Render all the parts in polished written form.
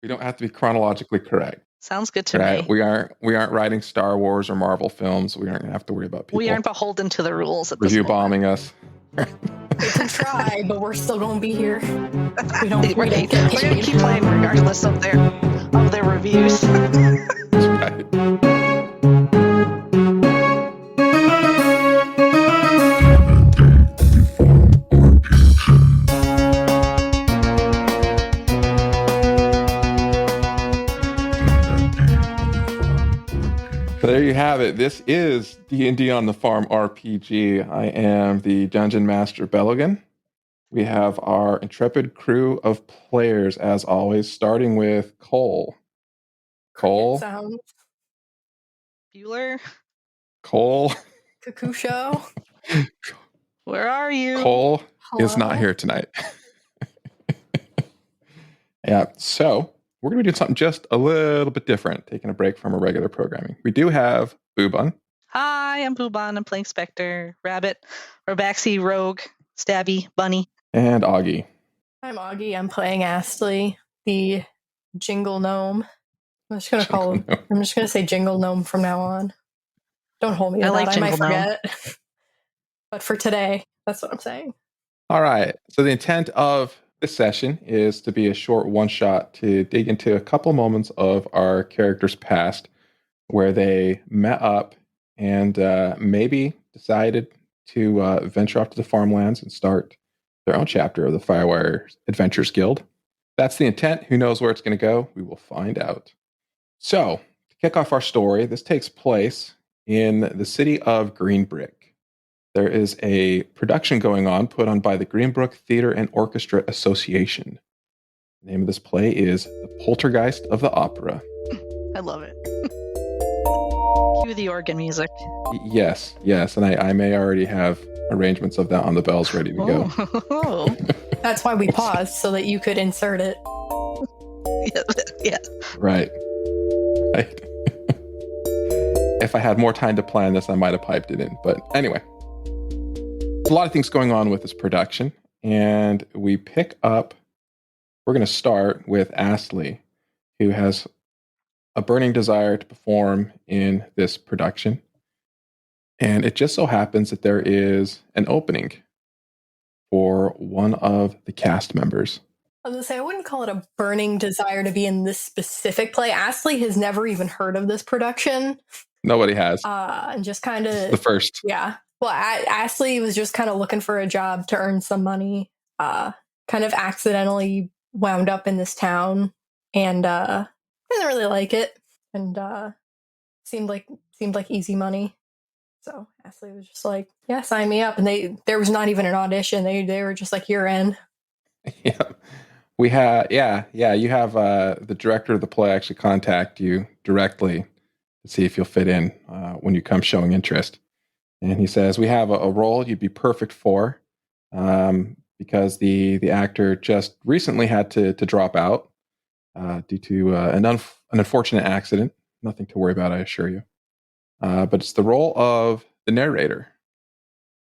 We don't have to be chronologically correct. Sounds good to Right? me. We aren't writing Star Wars or Marvel films. We aren't gonna have to worry about people We aren't beholden to the rules at this review moment. bombing us. We can try, but we're still going to be here. We don't We're get going to paid. keep playing regardless of their reviews. That's right. So there you have it. This is D&D on the Farm RPG. I am the Dungeon Master Bellogan. We have our intrepid crew of players, as always, starting with Cole. Cole? Sounds. Bueller? Cole? Cuckoo show? Where are you? Cole Hello? is not here tonight. Yeah, so we're going to be doing something just a little bit different, taking a break from our regular programming. We do have Boobun. Hi, I'm Booban. I'm playing Spectre, Rabbit, Robaxi, Rogue, Stabby, Bunny. And Augie. I'm Augie. I'm playing Astley, the Jingle Gnome. I'm just gonna say Jingle Gnome from now on. Don't hold me to I that. like I might Jingle Gnome. forget. But for today, that's what I'm saying. All right. So the intent of this session is to be a short one-shot to dig into a couple moments of our characters' past where they met up and maybe decided to venture off to the farmlands and start their own chapter of the Firewire Adventures Guild. That's the intent. Who knows where it's going to go? We will find out. So, to kick off our story, this takes place in the city of Greenbrick. There is a production going on put on by the Greenbrook Theater and Orchestra Association. The name of this play is The Poltergeist of the Opera. I love it. Cue the organ music. Yes, and I may already have arrangements of that on the bells ready to go. Oh. That's why we paused, so that you could insert it. Yeah. Right. If I had more time to plan this, I might have piped it in. But anyway, there's a lot of things going on with this production. And we're going to start with Astley, who has a burning desire to perform in this production. And it just so happens that there is an opening for one of the cast members. I was going to say, I wouldn't call it a burning desire to be in this specific play. Astley has never even heard of this production. Nobody has. And just kind of... the first. Yeah. Well, Astley was just kind of looking for a job to earn some money. Kind of accidentally wound up in this town and didn't really like it. And seemed like easy money. So Astley was just like, yeah, sign me up. And there was not even an audition. They were just like, you're in. Yeah. We have, you have the director of the play actually contact you directly to see if you'll fit in when you come showing interest. And he says, we have a role you'd be perfect for because the actor just recently had to drop out due to an unfortunate accident. Nothing to worry about, I assure you. But it's the role of the narrator.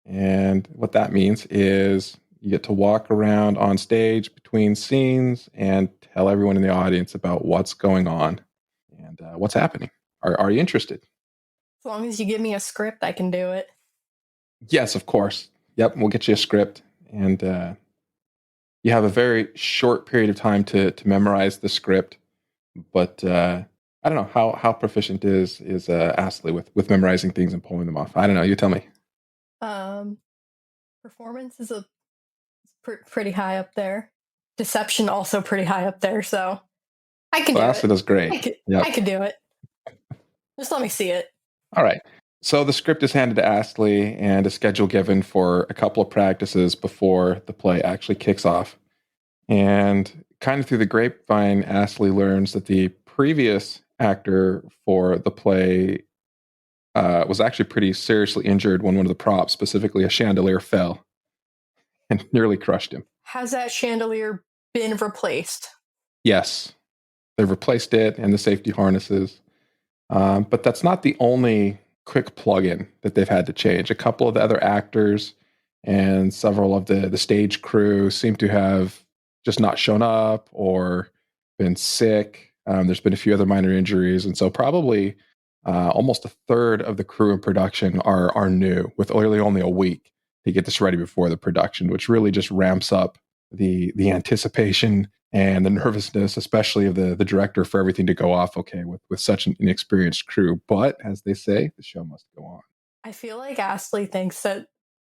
And what that means is you get to walk around on stage between scenes and tell everyone in the audience about what's going on and what's happening. Are you interested? As long as you give me a script, I can do it. Yes, of course. Yep, we'll get you a script. And you have a very short period of time to memorize the script. But I don't know, how proficient is Astley with memorizing things and pulling them off? I don't know, you tell me. Performance is pretty high up there. Deception also pretty high up there, so I can do it. Astley does great. I could do it. Just let me see it. All right. So the script is handed to Astley and a schedule given for a couple of practices before the play actually kicks off. And kind of through the grapevine, Astley learns that the previous actor for the play was actually pretty seriously injured when one of the props, specifically a chandelier, fell and nearly crushed him. Has that chandelier been replaced? Yes. They've replaced it and the safety harnesses. But that's not the only quick plug-in that they've had to change. A couple of the other actors and several of the stage crew seem to have just not shown up or been sick. There's been a few other minor injuries, and so probably almost a third of the crew in production are new, with literally only a week to get this ready before the production, which really just ramps up the anticipation and the nervousness, especially of the director, for everything to go off okay with such an inexperienced crew. But as they say, the show must go on. I feel like Astley thinks that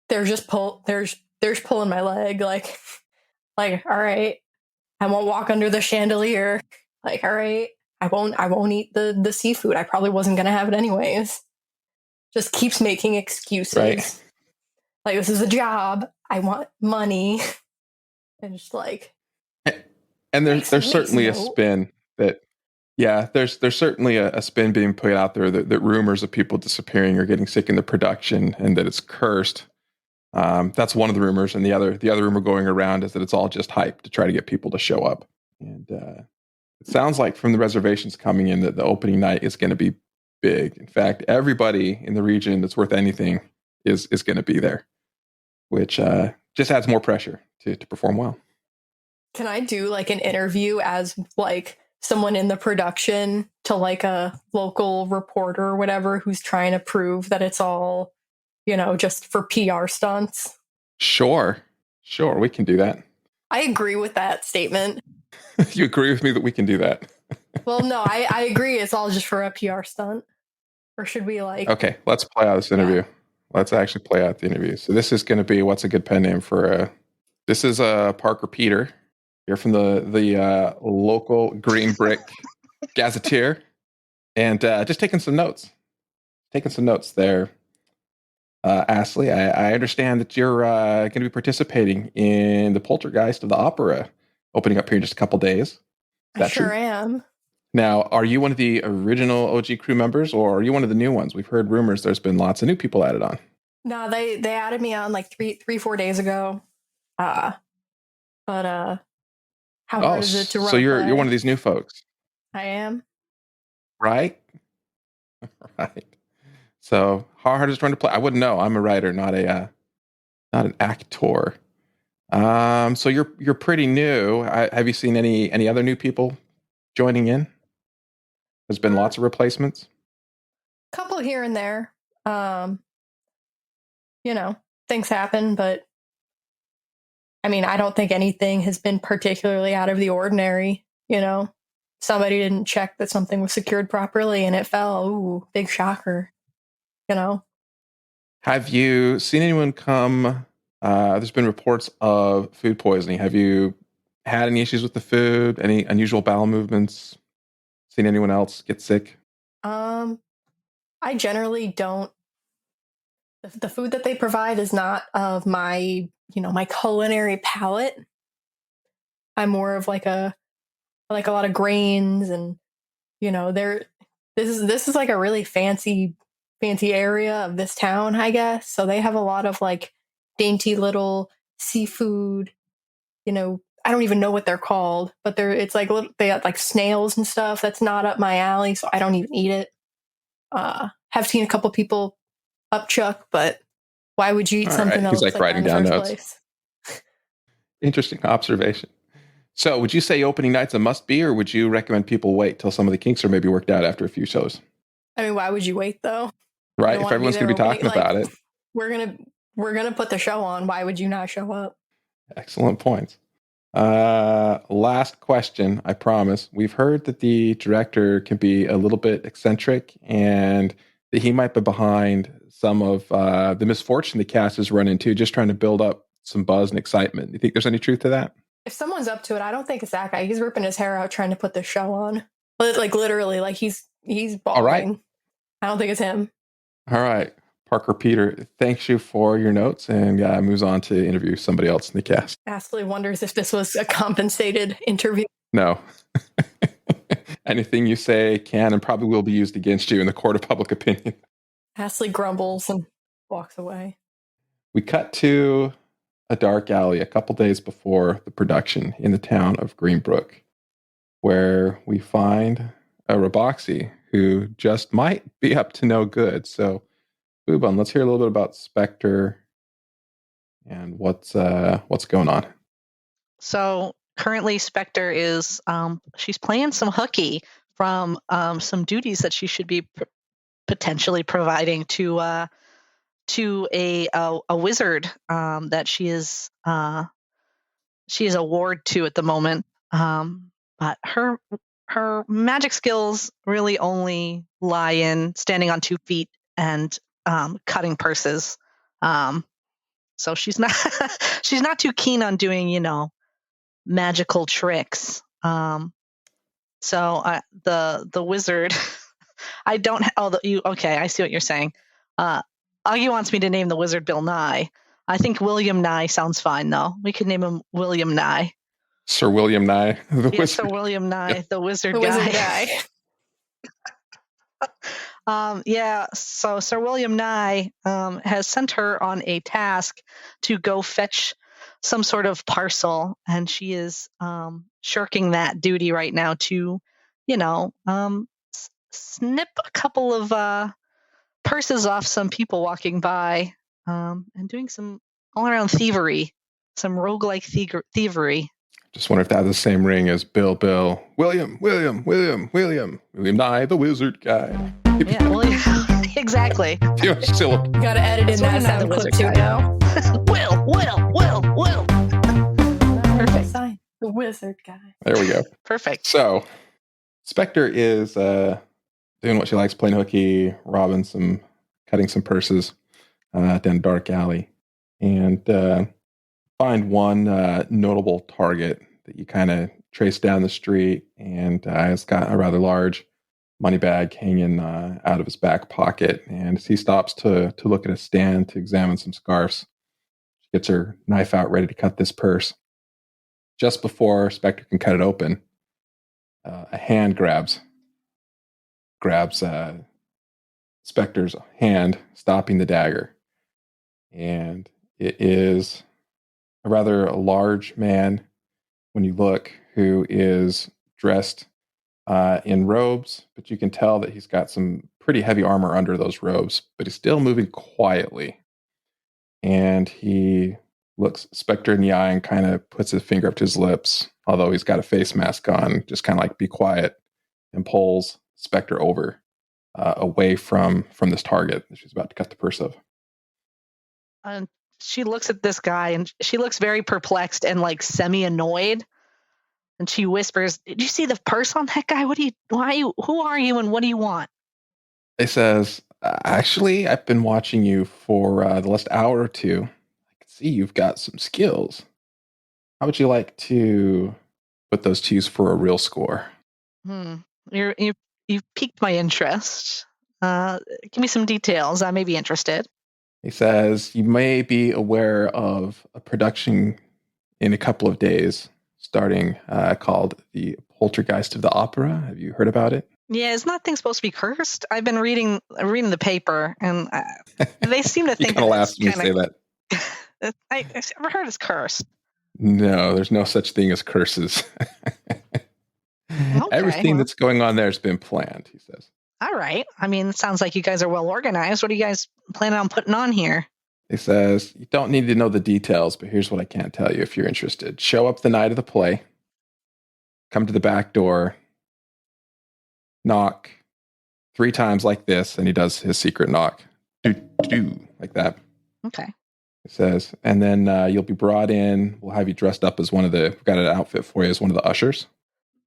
they're just pulling my leg, like all right, I won't walk under the chandelier. Like, all right, I won't eat the seafood. I probably wasn't gonna have it anyways. Just keeps making excuses. Right. Like, this is a job. I want money. And just like, and there's certainly a spin that, yeah, there's certainly a spin being put out there that rumors of people disappearing or getting sick in the production and that it's cursed. That's one of the rumors, and the other rumor going around is that it's all just hype to try to get people to show up. And it sounds like from the reservations coming in that the opening night is going to be big. In fact, everybody in the region that's worth anything is going to be there, which just adds more pressure to perform well. Can I do like an interview as like someone in the production to like a local reporter or whatever who's trying to prove that it's all, just for PR stunts? Sure, we can do that. I agree with that statement. You agree with me that we can do that? Well, no, I agree. It's all just for a PR stunt. Or should we like... Okay, let's play out this interview. Yeah. Let's actually play out the interview. So this is going to be, what's a good pen name for this is Parker Peter. You're from the local Green Brick Gazetteer. And just taking some notes. There. Astley, I understand that you're going to be participating in the Poltergeist of the Opera opening up here in just a couple days. I sure am. Now, are you one of the original OG crew members, or are you one of the new ones? We've heard rumors there's been lots of new people added on. No, they added me on like 4 days ago. But how hard is it to run? So you're one of these new folks. I am. Right? Right. So how hard is it to run to play? I wouldn't know. I'm a writer, not an actor. So you're pretty new. Have you seen any other new people joining in? There's been lots of replacements. Couple here and there. Things happen, but I mean, I don't think anything has been particularly out of the ordinary. Somebody didn't check that something was secured properly and it fell. Ooh, big shocker. Have you seen anyone come? There's been reports of food poisoning. Have you had any issues with the food? Any unusual bowel movements? Seen anyone else get sick? I generally don't. The food that they provide is not of my, my culinary palate. I'm more of like I like a lot of grains, and this is like a really fancy area of this town, I guess. So they have a lot of like dainty little seafood. I don't even know what they're called, but it's like they got like snails and stuff. That's not up my alley, so I don't even eat it. Have seen a couple people upchuck, but why would you eat something that looks like writing down notes? Place? Interesting observation. So would you say opening night's a must-be, or would you recommend people wait till some of the kinks are maybe worked out after a few shows? I mean, why would you wait though? Right, if everyone's going to be talking about it. We're gonna put the show on. Why would you not show up? Excellent points. Last question, I promise. We've heard that the director can be a little bit eccentric and that he might be behind some of the misfortune the cast has run into, just trying to build up some buzz and excitement. Do you think there's any truth to that? If someone's up to it, I don't think it's that guy. He's ripping his hair out trying to put the show on. Like literally, like he's bawling. All right. I don't think it's him. All right. Parker Peter, thanks you for your notes, and moves on to interview somebody else in the cast. Astley wonders if this was a compensated interview. No. Anything you say can and probably will be used against you in the court of public opinion. Astley grumbles and walks away. We cut to a dark alley a couple days before the production in the town of Greenbrook, where we find a Roboxy who just might be up to no good. So, Boobon, let's hear a little bit about Spectre and what's going on. So currently Spectre is she's playing some hooky from some duties that she should be potentially providing to a wizard that she is a ward to at the moment. But her magic skills really only lie in standing on 2 feet and cutting purses. So she's not she's not too keen on doing, magical tricks. So the wizard, I don't. Okay, I see what you're saying. Augie wants me to name the wizard Bill Nye. I think William Nye sounds fine though. We could name him William Nye. Sir William Nye, the Yes, wizard. Sir William Nye, the wizard The guy. wizard guy. So Sir William Nye has sent her on a task to go fetch some sort of parcel, and she is shirking that duty right now to, snip a couple of purses off some people walking by, and doing some all-around thievery, some roguelike thievery. Just wonder if that has the same ring as Bill, William Nye, the wizard guy. Yeah, well, exactly. You still Gotta edit in that sound clip too now. Will. Perfect. Sign. The wizard guy. there we go. Perfect. So, Spectre is doing what she likes, playing hooky, cutting some purses down a dark alley, and find one notable target that you kind of trace down the street, and it's got a rather large money bag hanging out of his back pocket. And as he stops to look at a stand to examine some scarves, she gets her knife out ready to cut this purse. Just before Spectre can cut it open, a hand grabs Spectre's hand, stopping the dagger. And it is a rather large man, when you look, who is dressed in robes, but you can tell that he's got some pretty heavy armor under those robes, but he's still moving quietly. And he looks Spectre in the eye and kind of puts his finger up to his lips, although he's got a face mask on, just kind of like, be quiet, and pulls Spectre over away from this target that she's about to cut the purse of. She looks at this guy and she looks very perplexed and like semi-annoyed. And she whispers, "Did you see the purse on that guy? Who are you and what do you want?" He says, "Actually, I've been watching you for the last hour or two. I can see you've got some skills. How would you like to put those to use for a real score?" You've piqued my interest. Give me some details. I may be interested. He says, "You may be aware of a production in a couple of days starting called The Poltergeist of the Opera. Have you heard about it?" Yeah, is nothing supposed to be cursed? I've been reading the paper, and they seem to think you kind of laughed when you say that. I've never heard it's cursed. No, there's no such thing as curses. Everything that's going on there has been planned, he says. All right. I mean, it sounds like you guys are well organized. What are you guys planning on putting on here? He says, "You don't need to know the details, but here's what I can tell you if you're interested. Show up the night of the play, come to the back door, knock 3 times like this," and he does his secret knock. Do, like that. Okay. He says, "and then you'll be brought in. We'll have you dressed up as we've got an outfit for you as one of the ushers.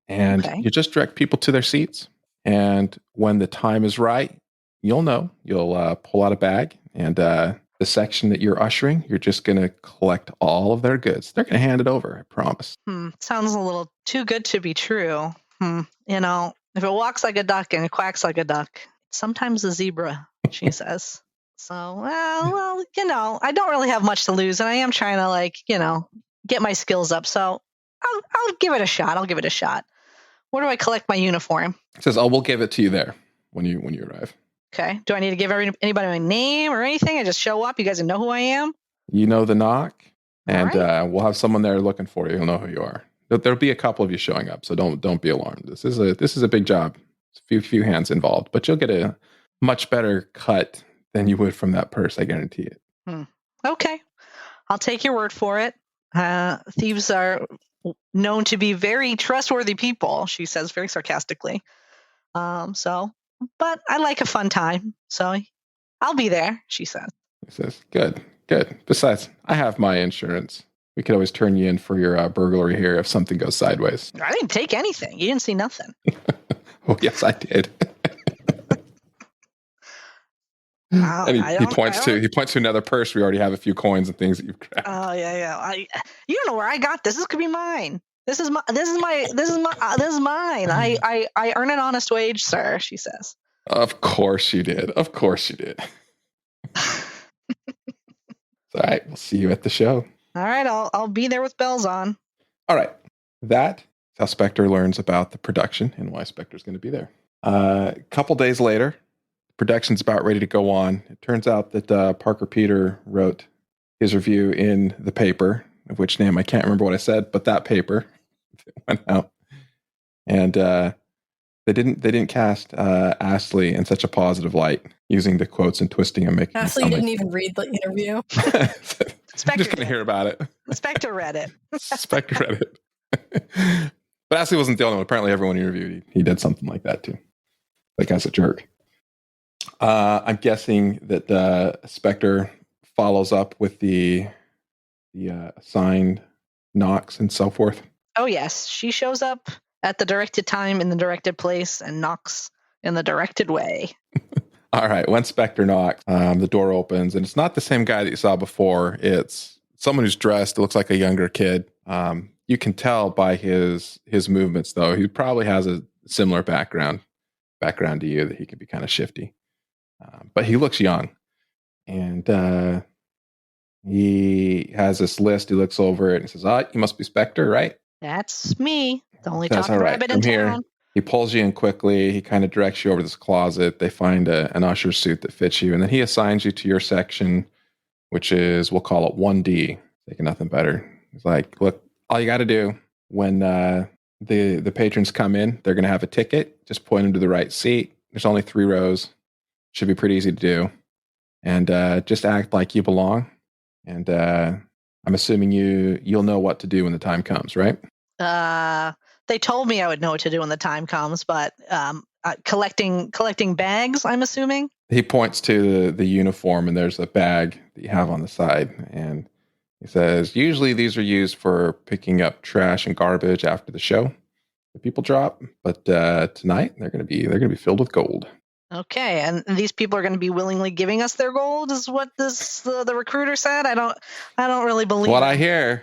And you just direct people to their seats. And when the time is right, you'll know. You'll pull out a bag, and the section that you're ushering, you're just going to collect all of their goods. They're going to hand it over, I promise." Sounds a little too good to be true. If it walks like a duck and it quacks like a duck, sometimes a zebra, she says. So, well, I don't really have much to lose, and I am trying to, get my skills up. So I'll give it a shot. Where do I collect my uniform? It says, "Oh, we'll give it to you there when you arrive." Okay. Do I need to give anybody my name or anything? I just show up. You guys know who I am? You know the knock, and right. We'll have someone there looking for you. You'll know who you are. There'll be a couple of you showing up, so don't be alarmed. This is a big job. It's a few hands involved, but you'll get a much better cut than you would from that purse. I guarantee it. Okay. I'll take your word for it. Thieves are known to be very trustworthy people, she says very sarcastically. But I like a fun time, so I'll be there, she says. He says, good. Besides, I have my insurance. We could always turn you in for your burglary here if something goes sideways. I didn't take anything. You didn't see nothing. Oh, yes, I did. And he points to another purse. We already have a few coins and things that you've grabbed. Oh yeah. You don't know where I got this. This could be mine. This is mine. I earn an honest wage, sir, she says. Of course you did. All right, we'll see you at the show. All right, I'll be there with bells on. All right, that's how Spectre learns about the production and why Spectre's going to be there. A couple days later, production's about ready to go on. It turns out that Parker Peter wrote his review in the paper, of which name I can't remember what I said, but that paper went out, and they didn't cast Astley in such a positive light, using the quotes and twisting and making. Astley didn't even read the interview. I'm just going to hear about it. Spectre read it. Spectre read it. But Astley wasn't the only one. Apparently, everyone interviewed, he did something like that too. That guy's a jerk. I'm guessing that Spectre follows up with the assigned knocks and so forth. Oh yes, she shows up at the directed time in the directed place and knocks in the directed way. All right, when Spectre knocks, the door opens, and it's not the same guy that you saw before. It's someone who's dressed. It looks like a younger kid. You can tell by his movements, though. He probably has a similar background to you, that he could be kind of shifty. But he looks young, and he has this list. He looks over it and says, you must be Spectre, right? That's me. The only That's talking rabbit in town. He pulls you in quickly. He kind of directs you over this closet. They find an usher suit that fits you, and then he assigns you to your section, which is, we'll call it 1D. Thinking nothing better. He's like, look, all you got to do when the patrons come in, they're going to have a ticket. Just point them to the right seat. There's only 3 rows. Should be pretty easy to do. And just act like you belong. And I'm assuming you'll know what to do when the time comes, right? They told me I would know what to do when the time comes, but collecting bags, I'm assuming. He points to the uniform, and there's a bag that you have on the side, and he says, usually these are used for picking up trash and garbage after the show that people drop, but tonight they're going to be filled with gold. Okay, and these people are going to be willingly giving us their gold, is what the recruiter said. I don't really believe. What I hear.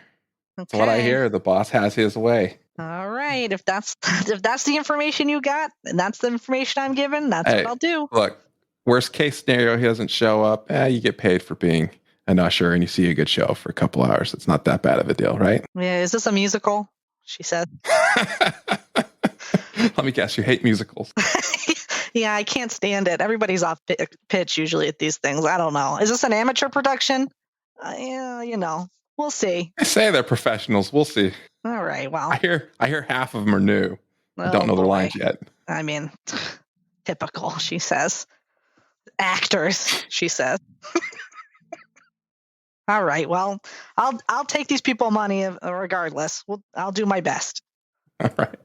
Okay. That's what I hear. The boss has his way. All right. If that's the information you got, and that's the information I'm given, that's what I'll do. Look, worst case scenario, he doesn't show up. You get paid for being an usher, and you see a good show for a couple hours. It's not that bad of a deal, right? Yeah. Is this a musical? She said. Let me guess. You hate musicals. Yeah, I can't stand it. Everybody's off pitch usually at these things. I don't know. Is this an amateur production? Yeah, we'll see. I say they're professionals. We'll see. All right. Well, I hear half of them are new. I don't know their lines yet. I mean, typical, she says. Actors, she says. All right. Well, I'll take these people money regardless. I'll do my best. All right.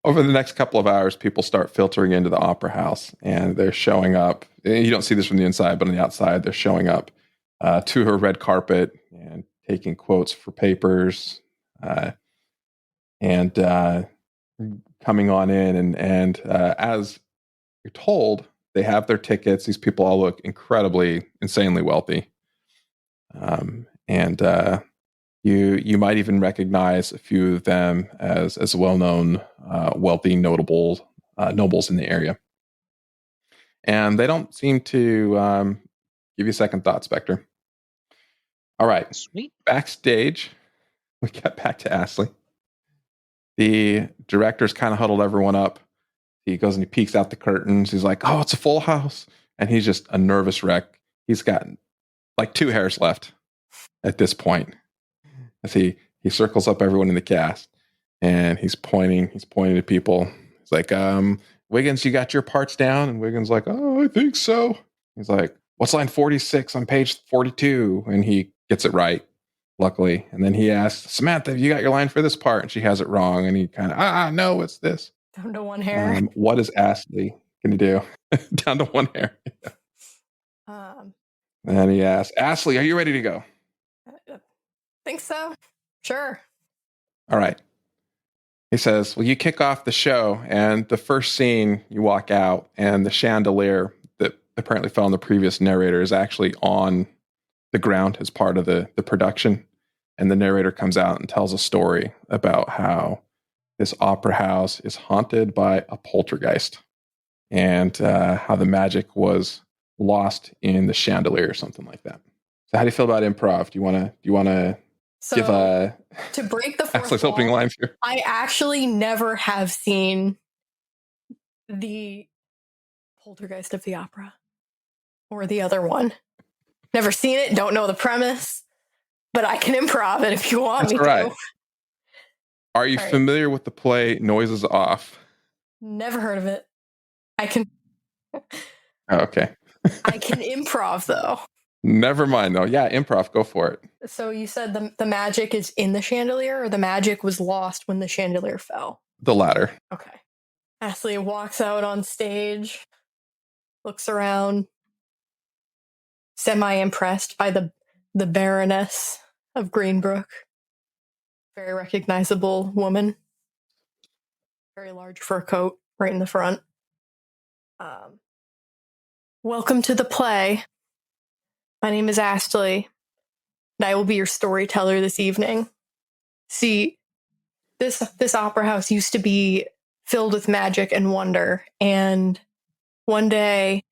Over the next couple of hours, people start filtering into the opera house, and they're showing up. You don't see this from the inside, but on the outside, they're showing up to her red carpet and taking quotes for papers, and coming on in. And as you're told, they have their tickets. These people all look insanely wealthy. You might even recognize a few of them as well-known, wealthy, nobles in the area. And they don't seem to give you second thought, Spectre. All right. Sweet. Backstage, we get back to Astley. The director's kind of huddled everyone up. He goes and he peeks out the curtains. He's like, oh, it's a full house. And he's just a nervous wreck. He's got like 2 hairs left at this point. As he circles up everyone in the cast, and he's pointing to people. He's like, Wiggins, you got your parts down? And Wiggins like, oh, I think so. He's like, what's line 46 on page 42? And he gets it right. luckily. And then he asks, Samantha, have you got your line for this part? And she has it wrong. And he kind of, no, it's this. Down to one hair. What is Astley going to do? Down to one hair. And he asks, Astley, are you ready to go? I think so. Sure. All right. He says, well, you kick off the show, and the first scene, you walk out, and the chandelier that apparently fell on the previous narrator is actually on the ground as part of the production. And the narrator comes out and tells a story about how this opera house is haunted by a poltergeist, and how the magic was lost in the chandelier or something like that. So how do you feel about improv? Do you want to give to break the fourth Ashley's opening lines here? I actually never have seen the Poltergeist of the Opera or the other one. Never seen it, don't know the premise, but I can improv it if you want me to. Are you familiar with the play Noises Off? Never heard of it. I can okay. I can improv though. Never mind though. Yeah, improv, go for it. So you said the magic is in the chandelier, or the magic was lost when the chandelier fell? The latter. Okay. Astley walks out on stage, looks around, semi-impressed by the Baroness of Greenbrook. Very recognizable woman. Very large fur coat right in the front. Welcome to the play. My name is Astley, and I will be your storyteller this evening. See, this opera house used to be filled with magic and wonder, and one day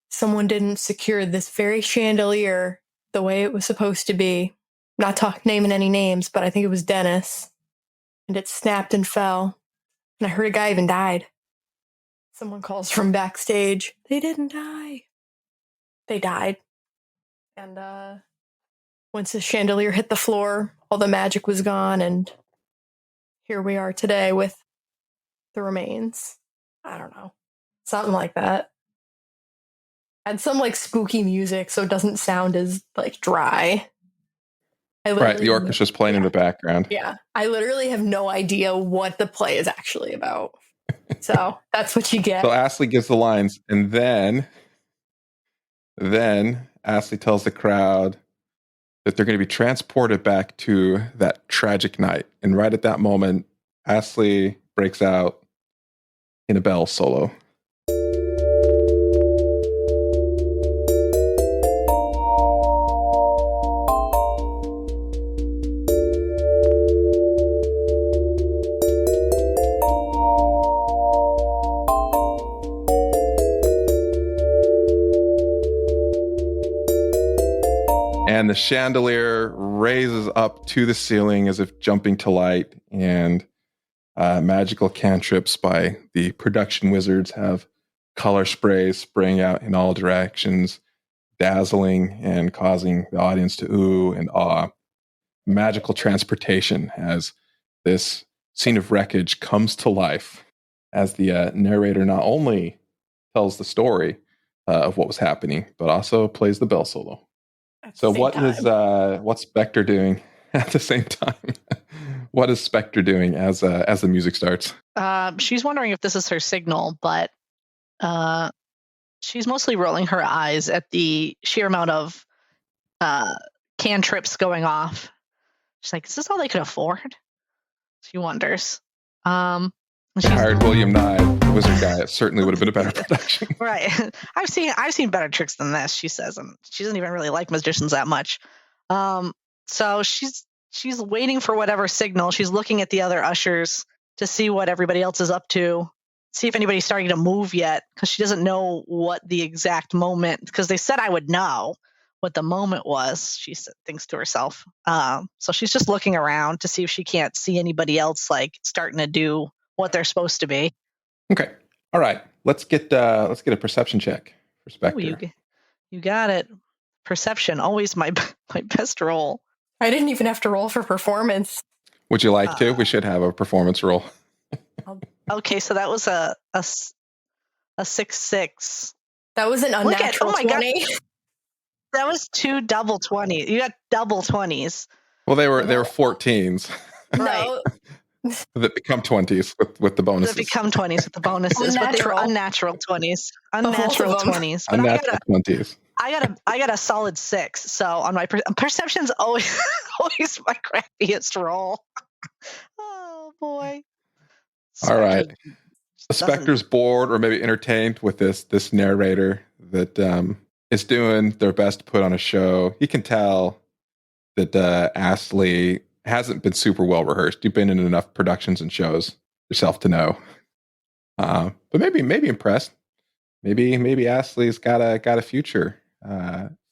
someone didn't secure this very chandelier the way it was supposed to be. Not naming any names, but I think it was Dennis. And it snapped and fell. And I heard a guy even died. Someone calls from backstage. They didn't die. They died. And once the chandelier hit the floor, all the magic was gone, and here we are today with the remains. I don't know. Something like that. Add some like spooky music so it doesn't sound as like dry. Right, the orchestra's playing in the background. Yeah, I literally have no idea what the play is actually about. So that's what you get. So Astley gives the lines, and then Astley tells the crowd that they're going to be transported back to that tragic night. And right at that moment, Astley breaks out in a bell solo. And the chandelier raises up to the ceiling as if jumping to light, and magical cantrips by the production wizards have color sprays spraying out in all directions, dazzling and causing the audience to ooh and ah. Magical transportation as this scene of wreckage comes to life as the narrator not only tells the story of what was happening, but also plays the bell solo. So what's Spectre doing at the same time? What is Spectre doing as the music starts? She's wondering if this is her signal, but she's mostly rolling her eyes at the sheer amount of cantrips going off. She's like, is this all they could afford? She wonders. She hired William Nye, the wizard guy. It certainly would have been a better production. Right. I've seen better tricks than this, she says, and she doesn't even really like magicians that much. So she's waiting for whatever signal. She's looking at the other ushers to see what everybody else is up to, see if anybody's starting to move yet, because she doesn't know what the exact moment, because they said I would know what the moment was, she thinks to herself. So she's just looking around to see if she can't see anybody else like starting to do what they're supposed to be. Okay. All right. Let's get a perception check for Spectre. Ooh, you got it. Perception, always my best roll. I didn't even have to roll for performance. Would you like to? We should have a performance roll. Okay, so that was a 6-6. That was an unnatural 20. God. That was 2 double 20s. You got double 20s. Well, they were 14s Right. No, that become 20s with the bonuses. That become 20s with the bonuses, but they were unnatural 20s. Unnatural Both of them. 20s. But Unnatural 20s. I got a solid 6. So on my perception's always always my crappiest roll. Oh boy. All right. Spectre The Spectre's bored or maybe entertained with this narrator that is doing their best to put on a show. You can tell that Astley hasn't been super well rehearsed. You've been in enough productions and shows yourself to know. But maybe impressed. Maybe Astley's got a future.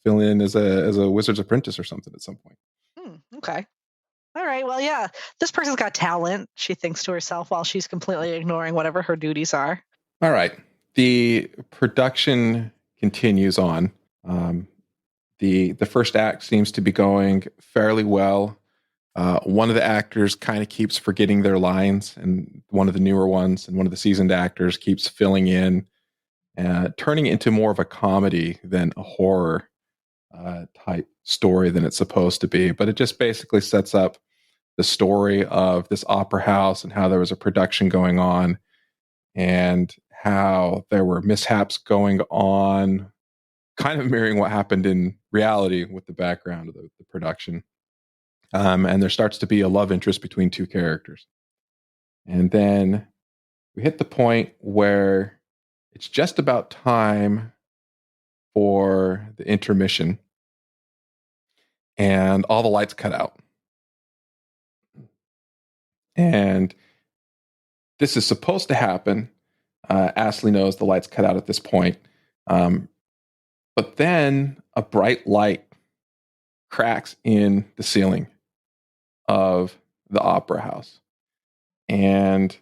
Filling in as a wizard's apprentice or something at some point. Okay. All right. Well, yeah, this person's got talent, she thinks to herself while she's completely ignoring whatever her duties are. All right. The production continues on. The first act seems to be going fairly well. One of the actors kind of keeps forgetting their lines, and one of the newer ones, and one of the seasoned actors keeps filling in, turning it into more of a comedy than a horror type story than it's supposed to be. But it just basically sets up the story of this opera house and how there was a production going on and how there were mishaps going on, kind of mirroring what happened in reality with the background of the production. And there starts to be a love interest between two characters. And then we hit the point where it's just about time for the intermission, and all the lights cut out. And this is supposed to happen. Astley knows the lights cut out at this point. But then a bright light cracks in the ceiling of the opera house. And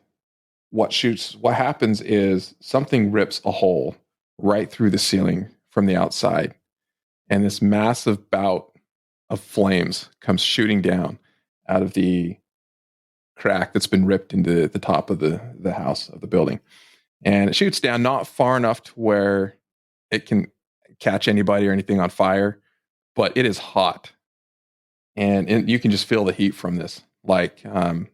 what happens is something rips a hole right through the ceiling from the outside. And this massive bout of flames comes shooting down out of the crack that's been ripped into the top of the house of the building. And it shoots down not far enough to where it can catch anybody or anything on fire, but it is hot. And you can just feel the heat from this. Like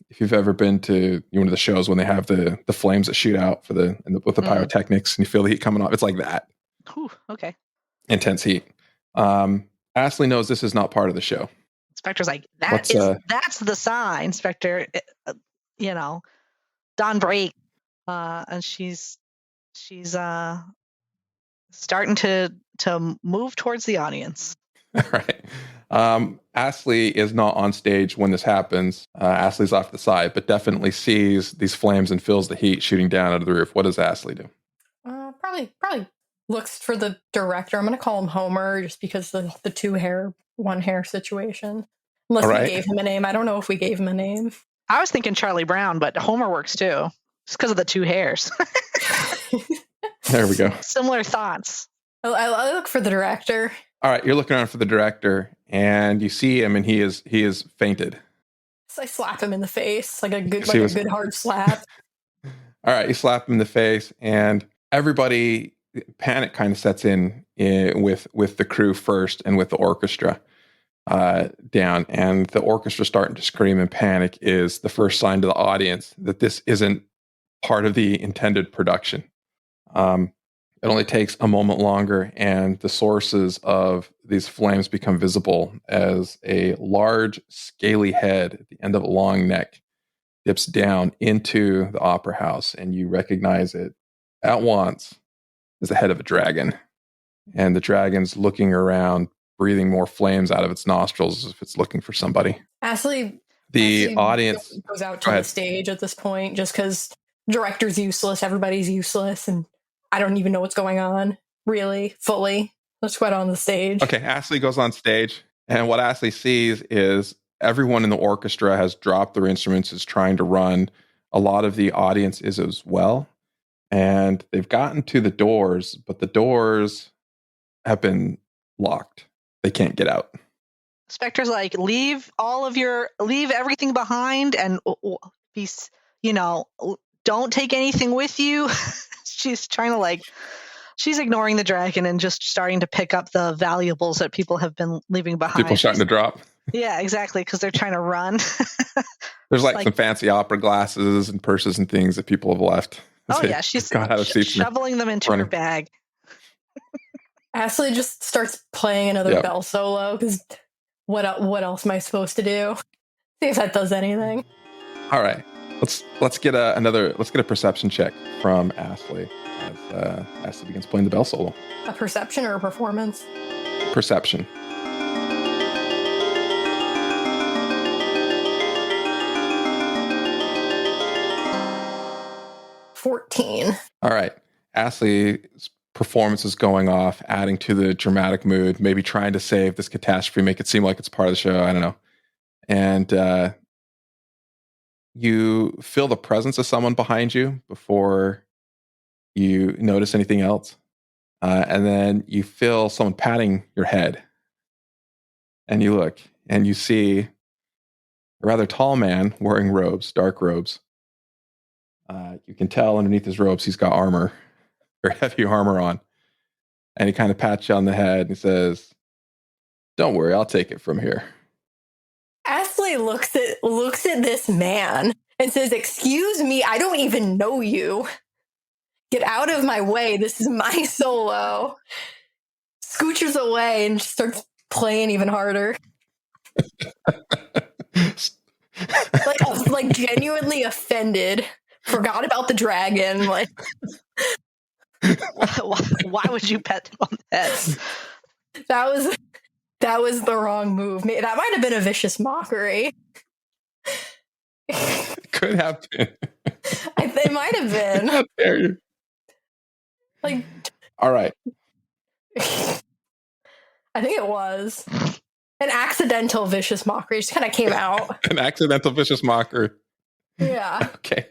if you've ever been to one of the shows when they have the flames that shoot out with the pyrotechnics, and you feel the heat coming off, it's like that. Whew, okay. Intense heat. Astley knows this is not part of the show. Spectre's like, that's the sign, Spectre. Dawn break, and she's starting to move towards the audience. All right. Astley is not on stage when this happens. Astley's off to the side, but definitely sees these flames and feels the heat shooting down out of the roof. What does Astley do? Probably looks for the director. I'm going to call him Homer just because the two hair, one hair situation. Unless we gave him a name. I don't know if we gave him a name. I was thinking Charlie Brown, but Homer works too. Just because of the two hairs. There we go. Similar thoughts. I look for the director. All right, you're looking around for the director, and you see him, and he is fainted. So I slap him in the face, like a good hard slap. All right, you slap him in the face, and everybody, panic kind of sets in with the crew first, and with the orchestra down, and the orchestra starting to scream and panic is the first sign to the audience that this isn't part of the intended production. It only takes a moment longer, and the sources of these flames become visible as a large, scaly head at the end of a long neck dips down into the opera house, and you recognize it at once as the head of a dragon. And the dragon's looking around, breathing more flames out of its nostrils as if it's looking for somebody. Astley audience goes out to the stage at this point just because director's useless, everybody's useless, and I don't even know what's going on, really, fully. Let's go out on the stage. Okay, Astley goes on stage, and what Astley sees is everyone in the orchestra has dropped their instruments, is trying to run. A lot of the audience is as well. And they've gotten to the doors, but the doors have been locked. They can't get out. Spectre's like, leave everything behind and be, don't take anything with you. She's trying to she's ignoring the dragon and just starting to pick up the valuables that people have been leaving behind. People starting to drop. Yeah, exactly, because they're trying to run. There's like some fancy opera glasses and purses and things that people have left. Oh yeah, she's shoveling them into her bag. Ashley just starts playing another bell solo because what else am I supposed to do? See if that does anything. All right, let's get a perception check from Ashley as Ashley begins playing the bell solo. A perception or a performance? Perception. 14. All right. Ashley's performance is going off, adding to the dramatic mood, maybe trying to save this catastrophe, make it seem like it's part of the show. I don't know. And you feel the presence of someone behind you before you notice anything else. And then you feel someone patting your head. And you look and you see a rather tall man wearing robes, dark robes. You can tell underneath his robes he's got armor, or heavy armor on. And he kind of pats you on the head and he says, "Don't worry, I'll take it from here." Ashley looks at this man and says, "Excuse me, I don't even know you. Get out of my way. This is my solo." Scooches away and starts playing even harder. like genuinely offended. Forgot about the dragon. Like, why would you pet him on the head? That was the wrong move. That might have been a vicious mockery. It could have been. It might have been. How dare you? Like, all right. I think it was an accidental vicious mockery. It just kind of came out. An accidental vicious mockery. Yeah. Okay.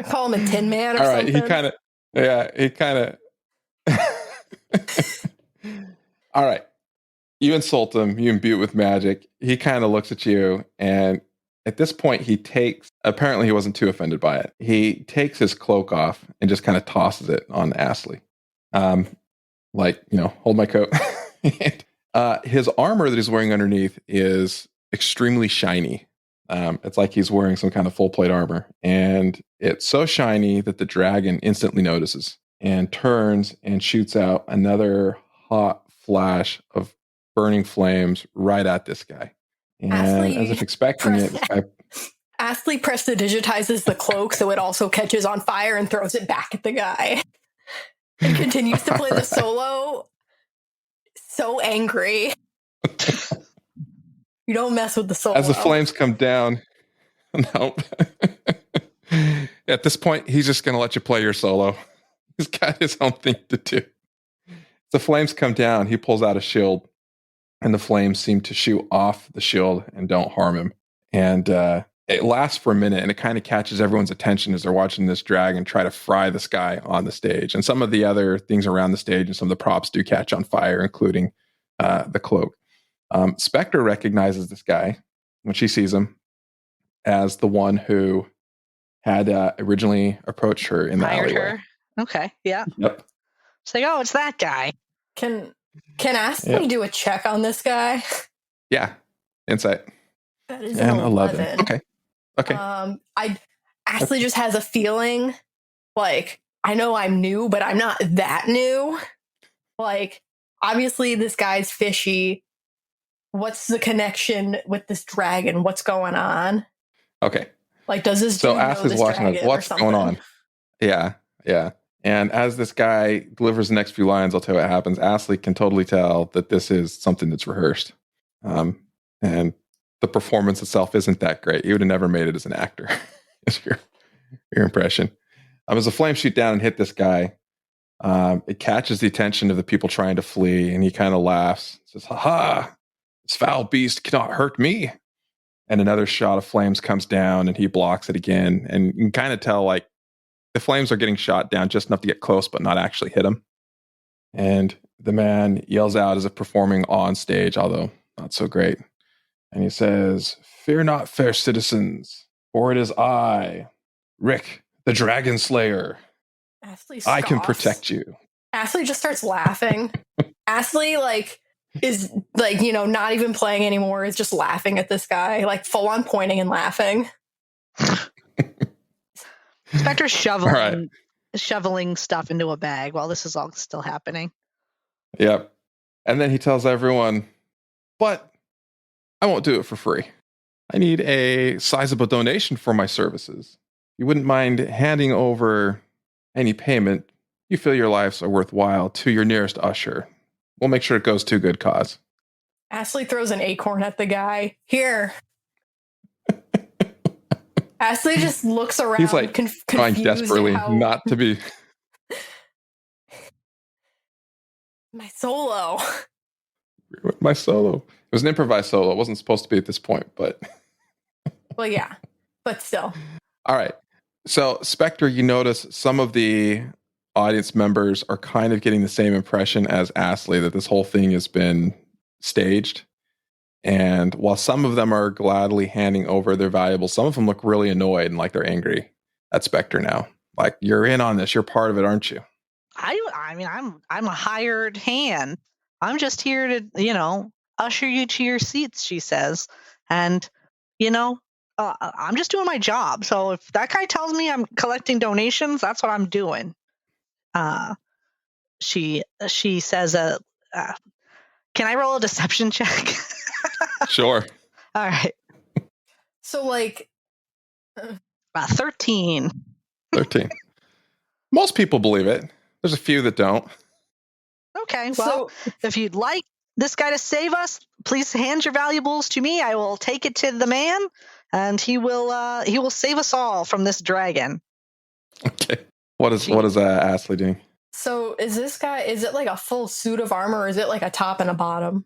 Call him a Tin Man or all right. something. He kind of. All right. You insult him. You imbue it with magic. He kind of looks at you, and at this point, apparently he wasn't too offended by it. He takes his cloak off and just kind of tosses it on Ashley. Like, hold my coat. And, his armor that he's wearing underneath is extremely shiny. It's like he's wearing some kind of full plate armor. And it's so shiny that the dragon instantly notices and turns and shoots out another hot flash of burning flames right at this guy. And as if expecting it, this guy... Astley prestidigitizes the cloak so it also catches on fire and throws it back at the guy. And continues to play the solo. So angry. You don't mess with the solo. As the flames come down, no. At this point, he's just going to let you play your solo. He's got his own thing to do. The flames come down. He pulls out a shield, and the flames seem to shoot off the shield and don't harm him. And it lasts for a minute, and it kind of catches everyone's attention as they're watching this dragon try to fry this guy on the stage. And some of the other things around the stage and some of the props do catch on fire, including the cloak. Spectre recognizes this guy when she sees him as the one who had originally approached her in the Hired alleyway. her. Okay, yeah. Yep. It's like, oh, it's that guy. Can Astley do a check on this guy? Yeah. Insight. That is and 11. Okay. Astley just has a feeling like, I know I'm new, but I'm not that new. Like, obviously this guy's fishy. What's the connection with this dragon? What's going on? Okay. Like, does this so Ashley's watching like, what's going on? Yeah. And as this guy delivers the next few lines, I'll tell you what happens. Ashley can totally tell that this is something that's rehearsed. And the performance itself isn't that great. You would have never made it as an actor. Is your impression. As the flames shoot down and hit this guy, it catches the attention of the people trying to flee, and he kind of laughs. Says, "Ha ha! This foul beast cannot hurt me." And another shot of flames comes down, and he blocks it again. And you can kind of tell, like, the flames are getting shot down just enough to get close, but not actually hit him. And the man yells out as if performing on stage, although not so great. And he says, "Fear not, fair citizens, for it is I, Rick, the Dragon Slayer. I can protect you." Ashley just starts laughing. Ashley, like, is, like, you know, not even playing anymore, is just laughing at this guy, like, full on pointing and laughing. Spectre's right. shoveling stuff into a bag while this is all still happening. Yep. And then he tells everyone, but I won't do it for free. I need a sizable donation for my services. You wouldn't mind handing over any payment you feel your lives are worthwhile to your nearest usher. We'll make sure it goes to a good cause. Ashley throws an acorn at the guy. Here. Ashley just looks around. He's like trying desperately not to be. My solo. My solo. It was an improvised solo. It wasn't supposed to be at this point, but. Well, yeah, but still. All right. So, Spectre, you notice some of the audience members are kind of getting the same impression as Astley, that this whole thing has been staged. And while some of them are gladly handing over their valuables, some of them look really annoyed and like they're angry at Spectre now. Like, you're in on this. You're part of it, aren't you? I mean, I'm a hired hand. I'm just here to, you know, usher you to your seats, she says. And, you know, I'm just doing my job. So if that guy tells me I'm collecting donations, that's what I'm doing. She says, can I roll a deception check? Sure. All right. So, like, 13. 13. Most people believe it. There's a few that don't. Okay. Well, if you'd like this guy to save us, please hand your valuables to me. I will take it to the man, and he will save us all from this dragon. Okay. What is Astley doing? So is it like a full suit of armor, or is it like a top and a bottom?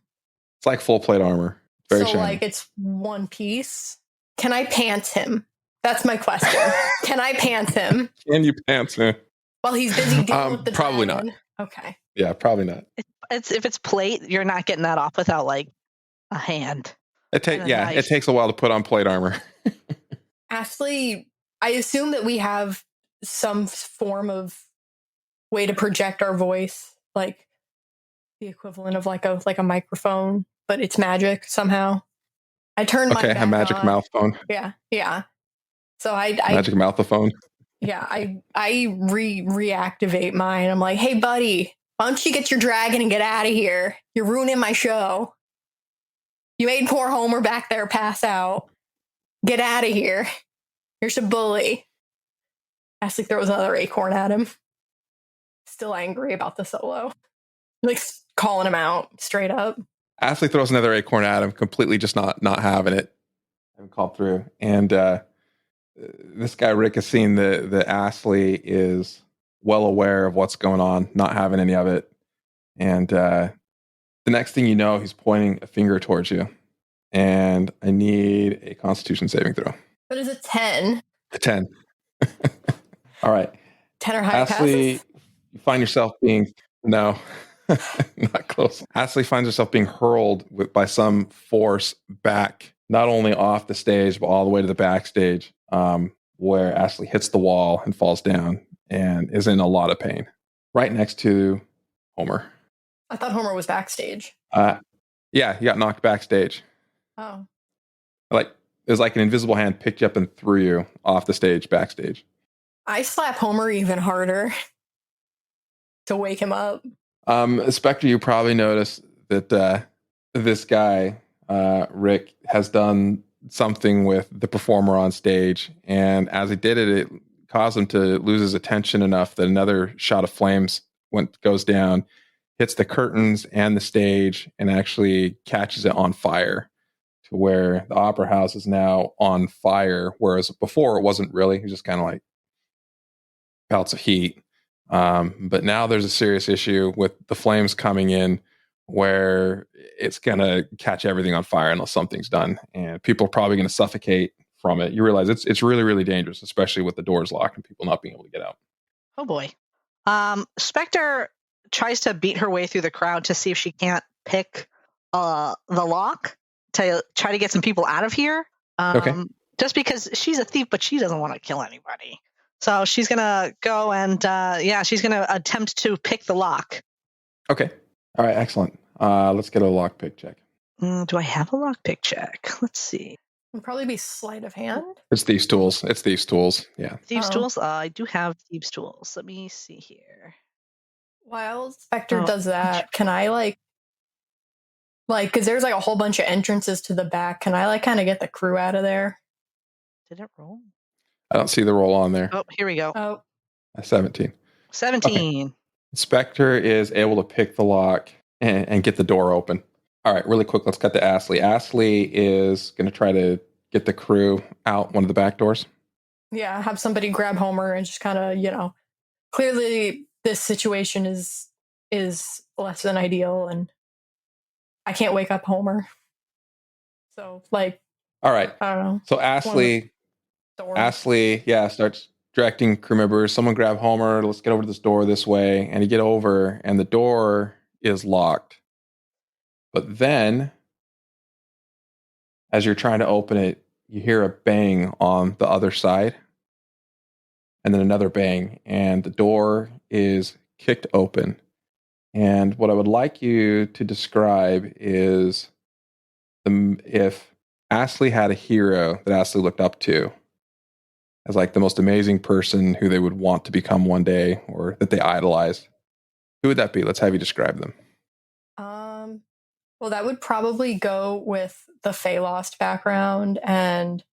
It's like full plate armor. Very shiny. Like it's one piece. Can I pants him? That's my question. Can I pants him? Can you pants him? While he's busy dealing with the probably dragon? not. Okay. Yeah, probably not. If it's plate, you're not getting that off without like a hand. It takes a while to put on plate armor. Ashley, I assume that we have some form of way to project our voice, like the equivalent of like a microphone, but it's magic somehow. I turned my back a magic on. mouth phone. Yeah. So I magic mouth-a-phone. Yeah, I reactivate mine. I'm like, hey buddy, why don't you get your dragon and get out of here? You're ruining my show. You made poor Homer back there pass out. Get out of here. You're a bully. Ashley throws another acorn at him. Still angry about the solo. Like calling him out straight up. Ashley throws another acorn at him, completely just not having it. I haven't called through. And this guy Rick has seen that Ashley is well aware of what's going on, not having any of it. And the next thing you know, he's pointing a finger towards you. And I need a Constitution saving throw. What is a 10? A 10. All right. 10 or higher Ashley, passes? you find yourself being... No, not close. Ashley finds herself being hurled by some force back, not only off the stage, but all the way to the backstage, where Ashley hits the wall and falls down and is in a lot of pain. Right next to Homer. I thought Homer was backstage. Yeah, he got knocked backstage. Oh. Like, it was like an invisible hand picked you up and threw you off the stage, backstage. I slap Homer even harder to wake him up. Spectre, you probably noticed that this guy, Rick, has done something with the performer on stage. And as he did it, it caused him to lose his attention enough that another shot of flames goes down, hits the curtains and the stage, and actually catches it on fire to where the opera house is now on fire. Whereas before it wasn't really, it was just kind of like pelts of heat. But now there's a serious issue with the flames coming in where it's going to catch everything on fire unless something's done. And people are probably going to suffocate from it. You realize it's really, really dangerous, especially with the doors locked and people not being able to get out. Oh boy. Spectre tries to beat her way through the crowd to see if she can't pick the lock to try to get some people out of here. Okay. Just because she's a thief, but she doesn't want to kill anybody. So she's gonna go and she's gonna attempt to pick the lock. Okay. All right. Excellent. Let's get a lockpick check. Do I have a lockpick check? Let's see. It'd probably be sleight of hand. It's thieves' tools. It's thieves' tools. Yeah. Thieves' tools? I do have thieves' tools. Let me see here. While Spectre does that, can I like, because there's like a whole bunch of entrances to the back, can I like kind of get the crew out of there? Did it roll? I don't see the roll on there. Oh, here we go. Oh, 17. 17. Okay. Spectre is able to pick the lock and get the door open. All right, really quick, let's cut to Astley. Astley is going to try to get the crew out one of the back doors. yeah, have somebody grab Homer and just kind of, clearly this situation is less than ideal, and I can't wake up Homer. So, all right. I don't know. So Astley, starts directing crew members. Someone grab Homer. Let's get over to this door this way. And you get over, and the door is locked. But then, as you're trying to open it, you hear a bang on the other side. And then another bang. And the door is kicked open. And what I would like you to describe is if Astley had a hero that Astley looked up to as like the most amazing person who they would want to become one day or that they idolized, who would that be? Let's have you describe them. Well, that would probably go with the Fey Lost background and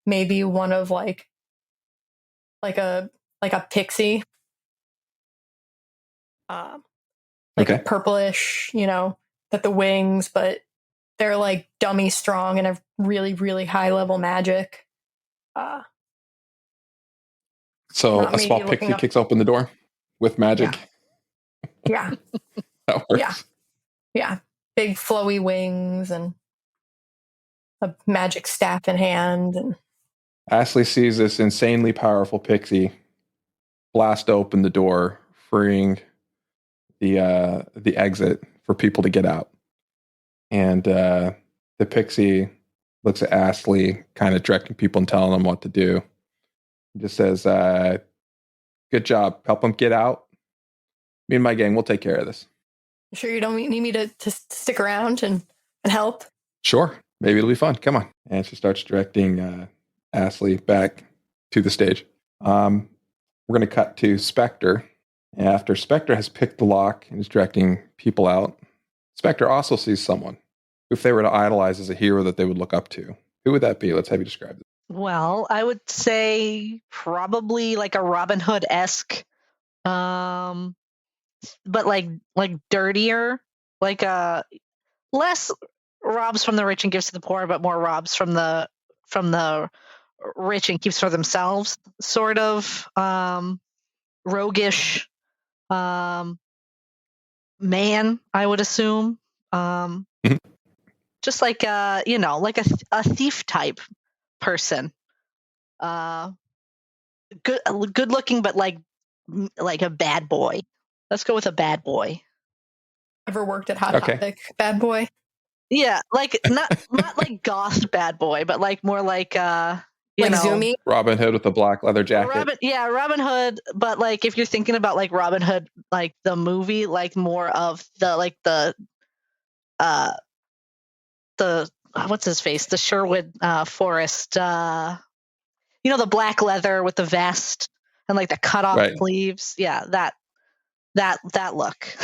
maybe one of like a pixie. Okay. A purplish, that the wings, but they're like dummy strong and have really, really high level magic. So a small pixie kicks open the door with magic. Yeah. That works. Yeah. Big flowy wings and a magic staff in hand. And Astley sees this insanely powerful pixie blast open the door, freeing the exit for people to get out. And the pixie looks at Astley, kind of directing people and telling them what to do. He just says, good job. Help them get out. Me and my gang, we'll take care of this. You sure you don't need me to stick around and help? Sure. Maybe it'll be fun. Come on. And she starts directing Astley back to the stage. We're going to cut to Spectre. After Spectre has picked the lock and is directing people out, Spectre also sees someone who, if they were to idolize as a hero that they would look up to. Who would that be? Let's have you describe it. Well, I would say probably like a Robin Hood-esque, but like dirtier, like less robs from the rich and gives to the poor, but more robs from the rich and keeps for themselves, sort of roguish man, I would assume. Just like like a thief type person. Good looking, but like a bad boy. Let's go with a bad boy. Ever worked at Hot Topic, bad boy? Yeah, like not like goth bad boy, but like more like Zoomy? Robin Hood with a black leather jacket. Robin Hood, but like if you're thinking about like Robin Hood, like the movie, like more of the what's his face, the Sherwood Forest, the black leather with the vest and like the cut off sleeves. Yeah, that look.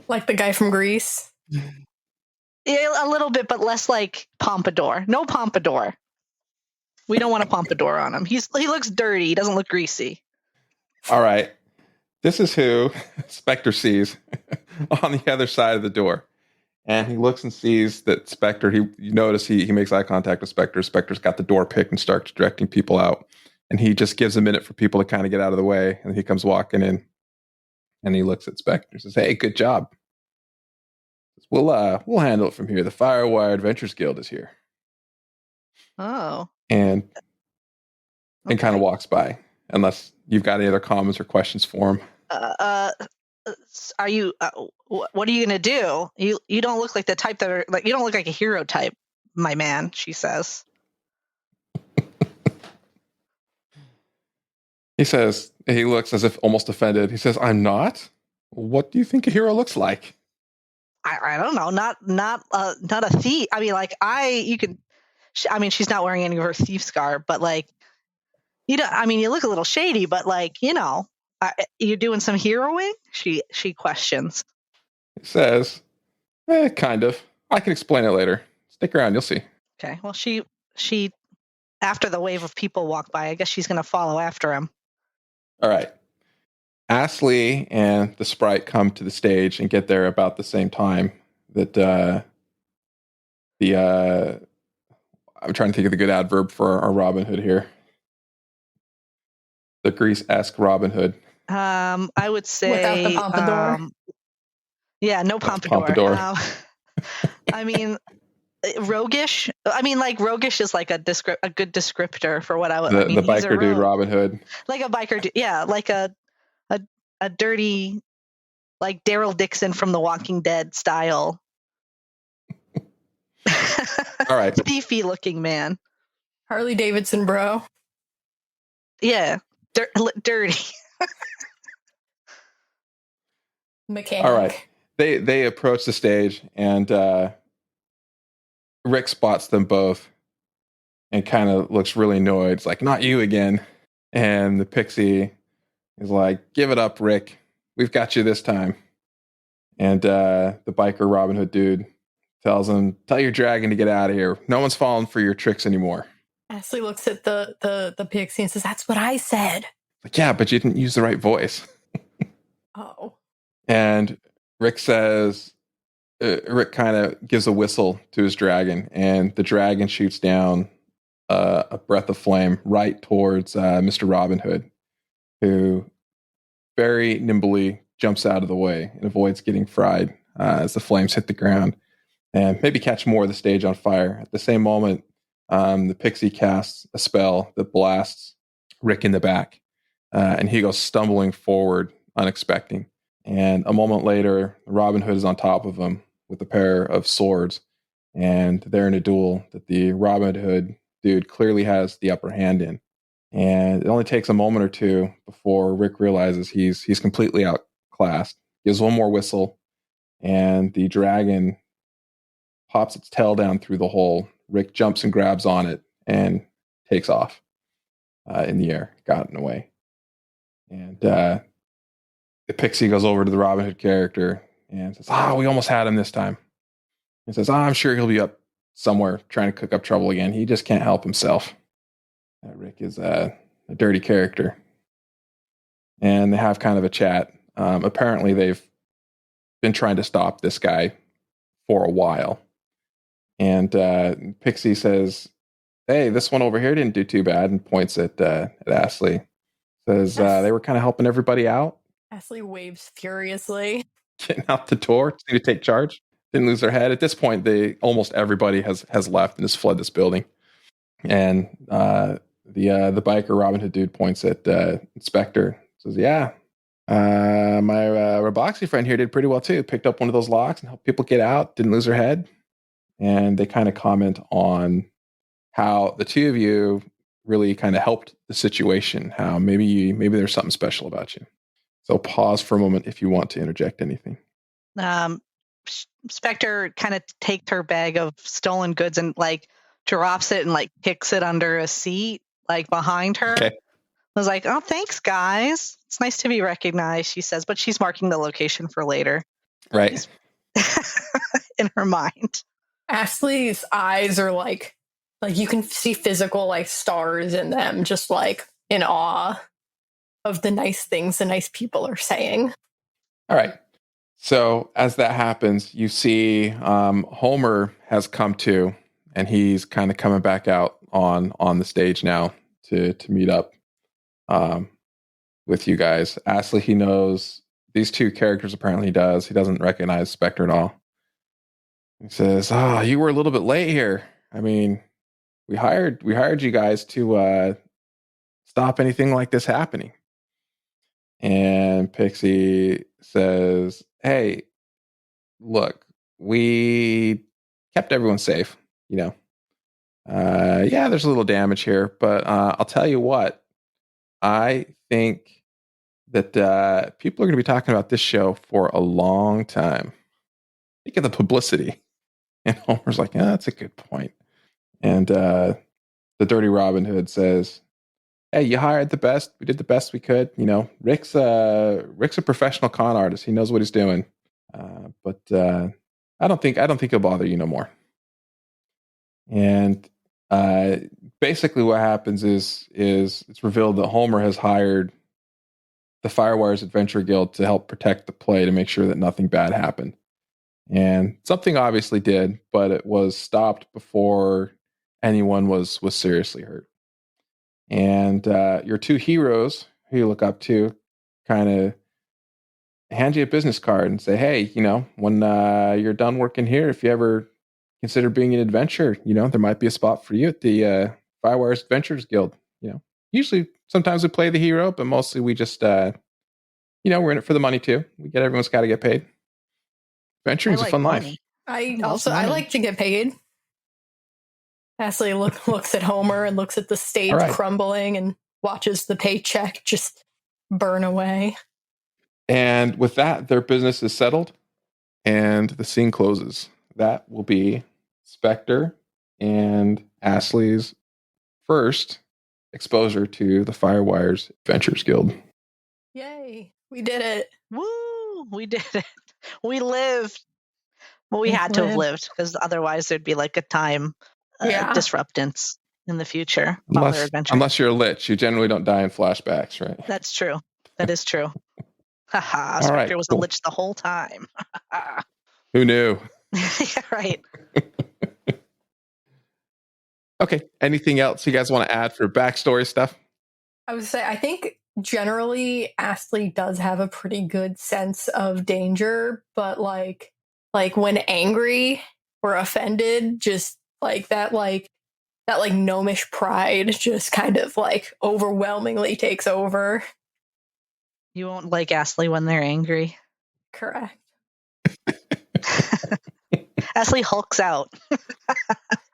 Like the guy from Grease? Yeah, a little bit, but less like pompadour. No pompadour. We don't want a pompadour on him. He looks dirty. He doesn't look greasy. All right. This is who Spectre sees on the other side of the door. And he looks and sees that Spectre, you notice he makes eye contact with Spectre. Spectre's got the door picked and starts directing people out. And he just gives a minute for people to kind of get out of the way. And he comes walking in and he looks at Spectre and says, "Hey, good job. We'll handle it from here. The Firewire Adventures Guild is here." Oh. And kind of walks by, unless you've got any other comments or questions for him. Are you? What are you gonna do? You don't look like the type that are like. You don't look like a hero type, my man. She says. He says, he looks as if almost offended. He says, I'm not? What do you think a hero looks like? I don't know. Not a thief. I mean, like you can. I mean, she's not wearing any of her thief garb, but like, you know, I mean, you look a little shady, but like, you know, you're doing some heroing. She questions. He says, kind of. I can explain it later. Stick around, you'll see. Okay. Well, she after the wave of people walk by, I guess she's going to follow after him. All right. Astley and the sprite come to the stage and get there about the same time that I'm trying to think of the good adverb for our Robin Hood here. The Grease-esque Robin Hood. I would say Without the pompadour. Yeah, no pompadour. I mean, roguish. I mean, like roguish is like a good descriptor for what I mean. The biker dude Robin Hood. Like a biker dude. Yeah, like a dirty, like Daryl Dixon from The Walking Dead style. All right. Thiefy looking man. Harley Davidson, bro. Yeah. Dirty. Mechanic. All right. They approach the stage, and Rick spots them both and kind of looks really annoyed. It's like, not you again. And the pixie is like, give it up, Rick. We've got you this time. And the biker Robin Hood dude tells him, tell your dragon to get out of here. No one's falling for your tricks anymore. Ashley looks at the pixie and says, that's what I said. Like, yeah, but you didn't use the right voice. Oh. And Rick says, Rick kind of gives a whistle to his dragon, and the dragon shoots down a breath of flame right towards Mr. Robin Hood, who very nimbly jumps out of the way and avoids getting fried as the flames hit the ground and maybe catch more of the stage on fire. At the same moment, the pixie casts a spell that blasts Rick in the back, and he goes stumbling forward, unexpecting. And a moment later, Robin Hood is on top of him with a pair of swords, and they're in a duel that the Robin Hood dude clearly has the upper hand in. And it only takes a moment or two before Rick realizes he's completely outclassed. Gives one more whistle, and the dragon pops its tail down through the hole. Rick jumps and grabs on it and takes off in the air, gotten away. And the pixie goes over to the Robin Hood character and says, we almost had him this time. He says, I'm sure he'll be up somewhere trying to cook up trouble again. He just can't help himself. Rick is a dirty character. And they have kind of a chat. Apparently, they've been trying to stop this guy for a while. And Pixie says, hey, this one over here didn't do too bad, and points at Ashley. Says they were kind of helping everybody out. Ashley waves furiously. Getting out the door to take charge. Didn't lose their head. At this point, almost everybody has left and has fled this building. And the biker Robin Hood dude points at Inspector. Says, yeah, my Roboxy friend here did pretty well too. Picked up one of those locks and helped people get out. Didn't lose their head. And they kind of comment on how the two of you really kind of helped the situation. How maybe there's something special about you. So pause for a moment if you want to interject anything. Spectre kind of takes her bag of stolen goods and like drops it and like kicks it under a seat like behind her. Okay. I was like, oh, thanks, guys. It's nice to be recognized, she says, but she's marking the location for later. Right. In her mind. Ashley's eyes are like you can see physical like stars in them, just like in awe of the nice things the nice people are saying. All right. So as that happens, you see Homer has come to, and he's kind of coming back out on the stage now to meet up with you guys. Ashley, he knows these two characters. Apparently, he does. He doesn't recognize Spectre at all. He says, you were a little bit late here. I mean, we hired you guys to stop anything like this happening. And Pixie says, hey, look, we kept everyone safe, you know. Yeah, there's a little damage here, but I'll tell you what, I think that people are going to be talking about this show for a long time. Think of the publicity. And Homer's like, that's a good point. And the Dirty Robin Hood says, hey, you hired the best. We did the best we could. Rick's a professional con artist. He knows what he's doing. But I don't think he'll bother you no more. And basically what happens is it's revealed that Homer has hired the Firewires Adventure Guild to help protect the play, to make sure that nothing bad happened. And something obviously did, but it was stopped before anyone was seriously hurt. And your two heroes who you look up to kind of hand you a business card and say, hey, when you're done working here, if you ever consider being an adventurer, there might be a spot for you at the Firewires Adventures Guild. Usually, sometimes we play the hero, but mostly we just, we're in it for the money too. Everyone's got to get paid. Adventuring's a fun life. I like to get paid. Ashley looks at Homer and looks at the stage crumbling and watches the paycheck just burn away. And with that, their business is settled and the scene closes. That will be Spectre and Ashley's first exposure to the Firewires Adventures Guild. Yay, we did it. Woo, we did it. We lived. Well, we had to have lived, because otherwise there'd be like a time disruptance in the future. Unless you're a lich, you generally don't die in flashbacks, right? That's true. That is true. Haha, Spectre was a lich the whole time. Who knew? Yeah, right. Okay. Anything else you guys want to add for backstory stuff? I would say, I think generally Astley does have a pretty good sense of danger, but like when angry or offended, just like that gnomish pride just kind of like overwhelmingly takes over. You won't like Astley when they're angry. Correct. Astley hulks out.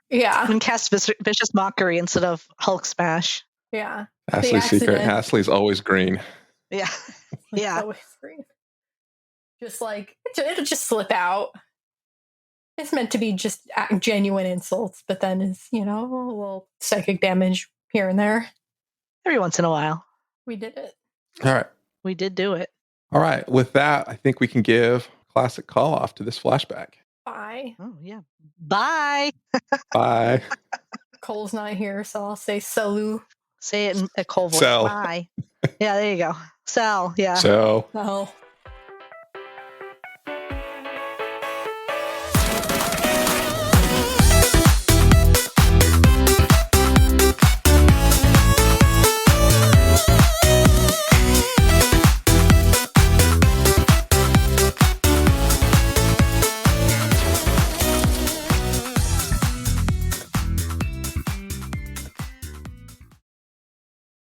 Yeah. And cast vicious mockery instead of Hulk smash. Yeah. Astley's secret. Astley's always green. Yeah. Yeah. Always green. Just like, it'll just slip out. It's meant to be just genuine insults, but then it's, a little psychic damage here and there. Every once in a while. We did it. All right. We did do it. All right. With that, I think we can give classic call off to this flashback. Bye. Oh, yeah. Bye. Bye. Cole's not here, so I'll say salut. Say it in a Cole voice. Sell. Bye. Yeah, there you go. Sell. Yeah. So. Sell.